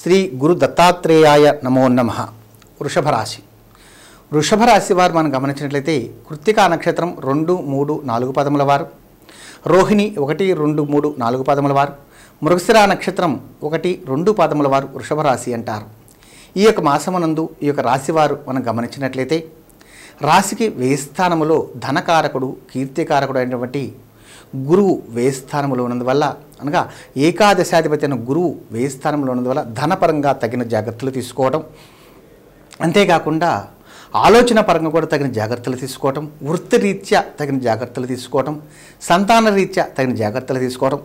శ్రీ గురు దత్తాత్రేయాయ నమో నమః. వృషభ రాశి. వృషభ రాశి వారు మనం గమనించినట్లయితే కృత్తికా నక్షత్రం 2, 3, 4 పదముల వారు, రోహిణి 1, 2, 3, 4 పదముల వారు, మృగశిర నక్షత్రం 1, 2 పదముల వారు వృషభ రాశి అంటారు. ఈ యొక్క మాసమునందు ఈ యొక్క రాశి వారు మనం గమనించినట్లయితే రాశికి వ్యయ స్థానములో ధనకారకుడు, కీర్తికారకుడు అయినటువంటి గురువు వ్యయ స్థానంలో ఉన్నందువల్ల, అనగా ఏకాదశాధిపతి అయిన గురువు వ్యయ స్థానంలో ఉన్నందువల్ల ధనపరంగా తగిన జాగ్రత్తలు తీసుకోవటం, అంతేకాకుండా ఆలోచన పరంగా కూడా తగిన జాగ్రత్తలు తీసుకోవటం, వృత్తిరీత్యా తగిన జాగ్రత్తలు తీసుకోవటం, సంతాన రీత్యా తగిన జాగ్రత్తలు తీసుకోవటం,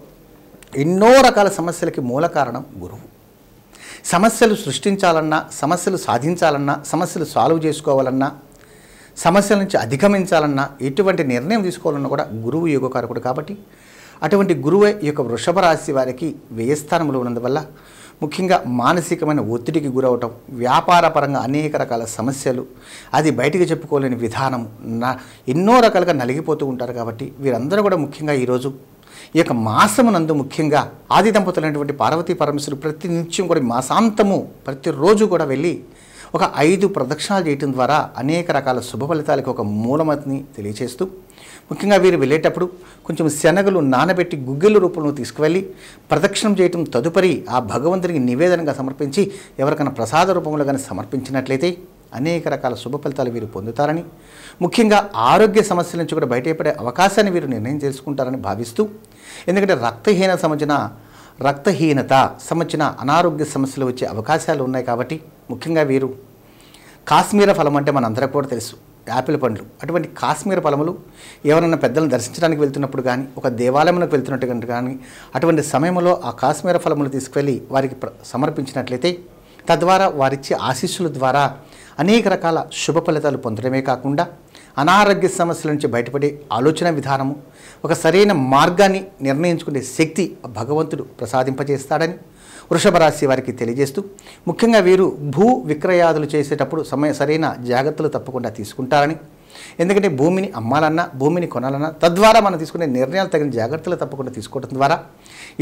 ఎన్నో రకాల సమస్యలకి మూల కారణం గురువు. సమస్యలు సృష్టించాలన్నా, సమస్యలు సాధించాలన్నా, సమస్యలు సాల్వ్ చేసుకోవాలన్నా, సమస్యల నుంచి అధిగమించాలన్నా, ఎటువంటి నిర్ణయం తీసుకోవాలన్నా కూడా గురువు యోగకారకుడు. కాబట్టి అటువంటి గురువే ఈ యొక్క వృషభ రాశి వారికి వ్యయస్థానంలో ఉన్నందువల్ల ముఖ్యంగా మానసికమైన ఒత్తిడికి గురవటం, వ్యాపార పరంగా అనేక రకాల సమస్యలు, అది బయటికి చెప్పుకోలేని విధానం, ఎన్నో రకాలుగా నలిగిపోతూ ఉంటారు. కాబట్టి వీరందరూ కూడా ముఖ్యంగా ఈరోజు ఈ యొక్క మాసమునందు ముఖ్యంగా ఆది దంపతులైనటువంటి పార్వతీ పరమేశ్వరుడు ప్రతి నిత్యం కూడా మాసాంతము ప్రతిరోజు కూడా వెళ్ళి ఒక 5 ప్రదక్షిణాలు చేయటం ద్వారా అనేక రకాల శుభ ఫలితాలకు ఒక మూలమతిని తెలియచేస్తూ, ముఖ్యంగా వీరు వెళ్ళేటప్పుడు కొంచెం శనగలు నానబెట్టి గుగ్గిళ్ళ రూపంలో తీసుకువెళ్ళి ప్రదక్షిణం చేయటం, తదుపరి ఆ భగవంతుడికి నివేదనగా సమర్పించి ఎవరికైనా ప్రసాద రూపంలో కానీ సమర్పించినట్లయితే అనేక రకాల శుభ ఫలితాలు వీరు పొందుతారని, ముఖ్యంగా ఆరోగ్య సమస్యల నుంచి కూడా బయటపడే అవకాశాన్ని వీరు నిర్ణయం చేసుకుంటారని భావిస్తూ, ఎందుకంటే రక్తహీనత సంబంధించిన అనారోగ్య సమస్యలు వచ్చే అవకాశాలు ఉన్నాయి. కాబట్టి ముఖ్యంగా వీరు కాశ్మీర ఫలం అంటే మనందరికీ కూడా తెలుసు, యాపిల్ పండ్లు. అటువంటి కాశ్మీర ఫలములు ఎవరైనా పెద్దలను దర్శించడానికి వెళ్తున్నప్పుడు కానీ, ఒక దేవాలయంలోకి వెళ్తున్నట్టు కానీ అటువంటి సమయంలో ఆ కాశ్మీర ఫలములు తీసుకువెళ్ళి వారికి సమర్పించినట్లయితే తద్వారా వారిచ్చే ఆశీస్సుల ద్వారా అనేక రకాల శుభ ఫలితాలు పొందడమే కాకుండా అనారోగ్య సమస్యల నుంచి బయటపడే ఆలోచన విధానము, ఒక సరైన మార్గాన్ని నిర్ణయించుకునే శక్తి భగవంతుడు ప్రసాదింపజేస్తాడని వృషభ రాశి వారికి తెలియజేస్తూ, ముఖ్యంగా వీరు భూ విక్రయాదులు చేసేటప్పుడు సరైన జాగ్రత్తలు తప్పకుండా తీసుకుంటారని, ఎందుకంటే భూమిని అమ్మాలన్నా, భూమిని కొనాలన్నా తద్వారా మనం తీసుకునే నిర్ణయాలు తగిన జాగ్రత్తలు తప్పకుండా తీసుకోవడం ద్వారా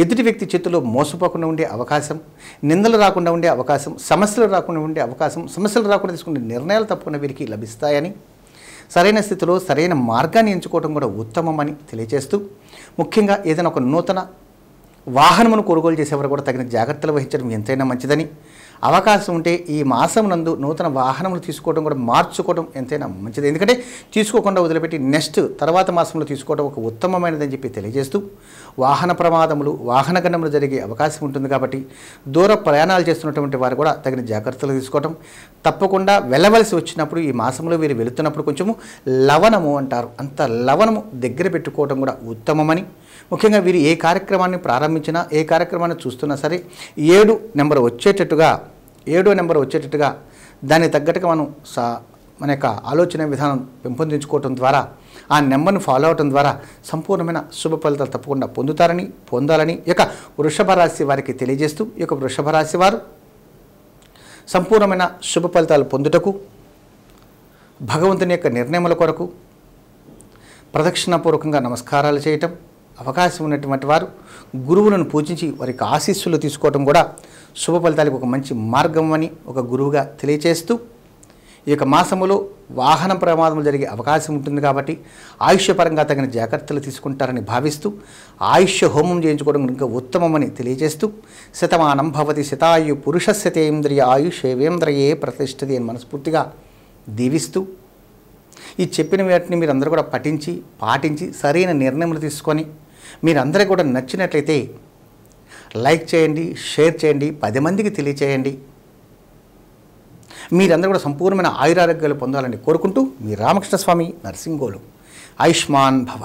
ఎదుటి వ్యక్తి చేతిలో మోసపోకుండా ఉండే అవకాశం, నిందలు రాకుండా ఉండే అవకాశం, సమస్యలు రాకుండా ఉండే అవకాశం, సమస్యలు రాకుండా తీసుకునే నిర్ణయాలు తప్పకుండా వీరికి లభిస్తాయని, సరైన స్థితిలో సరైన మార్గాన్ని ఎంచుకోవడం కూడా ఉత్తమమని తెలియజేస్తూ, ముఖ్యంగా ఏదైనా ఒక నూతన వాహనమును కొనుగోలు చేసేవారు కూడా తగిన జాగ్రత్తలు వహించడం ఎంతైనా మంచిదని, అవకాశం ఉంటే ఈ మాసం నందు నూతన వాహనములు తీసుకోవడం కూడా మార్చుకోవడం ఎంతైనా మంచిది. ఎందుకంటే తీసుకోకుండా వదిలిపెట్టి తర్వాత మాసంలో తీసుకోవడం ఒక ఉత్తమమైనదని చెప్పి తెలియజేస్తూ, వాహన ప్రమాదములు, వాహన గణములు జరిగే అవకాశం ఉంటుంది. కాబట్టి దూర ప్రయాణాలు చేస్తున్నటువంటి వారు కూడా తగిన జాగ్రత్తలు తీసుకోవడం, తప్పకుండా వెళ్ళవలసి వచ్చినప్పుడు ఈ మాసంలో వీరు వెళుతున్నప్పుడు కొంచెము లవణము అంటారు, అంత లవణము దగ్గర పెట్టుకోవడం కూడా ఉత్తమమని, ముఖ్యంగా వీరు ఏ కార్యక్రమాన్ని ప్రారంభించినా, ఏ కార్యక్రమాన్ని చూస్తున్నా సరే 7 నెంబర్ వచ్చేటట్టుగా దానికి తగ్గట్టుగా మనం మన యొక్క ఆలోచన విధానం పెంపొందించుకోవటం ద్వారా, ఆ నెంబర్ని ఫాలో అవటం ద్వారా సంపూర్ణమైన శుభ ఫలితాలు తప్పకుండా పొందాలని ఈ యొక్క వృషభ రాశి వారికి తెలియజేస్తూ, ఈ యొక్క వృషభ రాశి వారు సంపూర్ణమైన శుభ ఫలితాలు పొందుటకు భగవంతుని యొక్క నిర్ణయముల కొరకు ప్రదక్షిణపూర్వకంగా నమస్కారాలు చేయటం, అవకాశం ఉన్నటువంటి వారు గురువులను పూజించి వారికి ఆశీస్సులు తీసుకోవడం కూడా శుభ ఫలితాలకు ఒక మంచి మార్గం అని ఒక గురువుగా తెలియచేస్తూ, ఈ యొక్క మాసములో వాహన ప్రమాదం జరిగే అవకాశం ఉంటుంది. కాబట్టి ఆయుష్యపరంగా తగిన జాగ్రత్తలు తీసుకుంటారని భావిస్తూ ఆయుష్య హోమం చేయించుకోవడం ఇంకా ఉత్తమమని తెలియజేస్తూ, శతమానం భవతి శతాయు పురుషస్యతేంద్రియ ఆయుషేవేంద్రియే ప్రతిష్ఠతి అని మనస్ఫూర్తిగా దీవిస్తూ, ఈ చెప్పిన వాటిని మీరందరూ కూడా పాటించి సరైన నిర్ణయములు తీసుకొని మీరందరూ కూడా నచ్చినట్లయితే లైక్ చేయండి, షేర్ చేయండి, 10 మందికి తెలియచేయండి. మీరందరూ కూడా సంపూర్ణమైన ఆయురారోగ్యాలు పొందాలని కోరుకుంటూ మీ రామకృష్ణ స్వామి నర్సింగోలు. ఆయుష్మాన్ భవ.